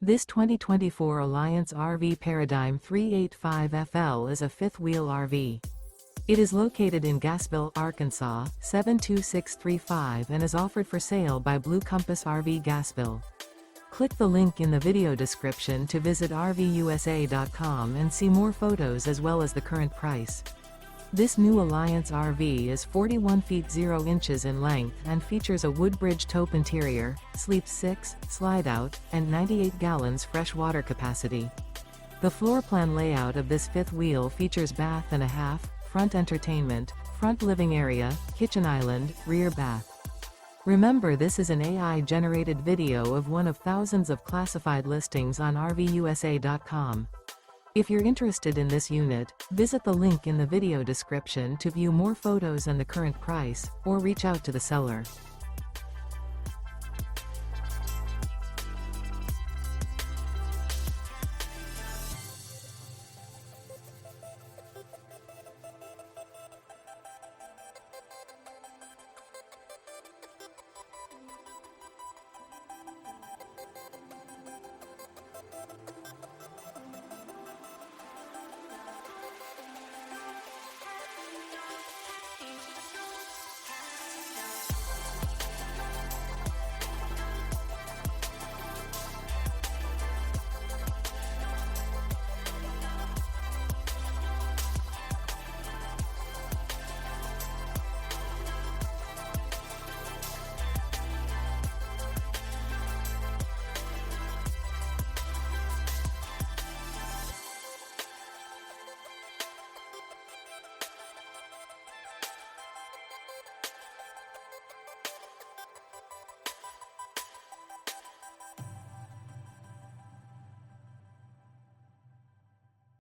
This 2024 Alliance RV Paradigm 385FL is a fifth-wheel RV. It is located in Gassville, Arkansas, 72635 and is offered for sale by Blue Compass RV Gassville. Click the link in the video description to visit RVUSA.com and see more photos as well as the current price. This new Alliance RV is 41 feet 0 inches in length and features a WOODBRIDGE TAUPE interior, sleeps 6, slide-out, and 98 gallons fresh water capacity. The floor plan layout of this fifth wheel features bath and a half, front entertainment, front living area, kitchen island, rear bath. Remember, this is an AI-generated video of one of thousands of classified listings on RVUSA.com. If you're interested in this unit, visit the link in the video description to view more photos and the current price, or reach out to the seller.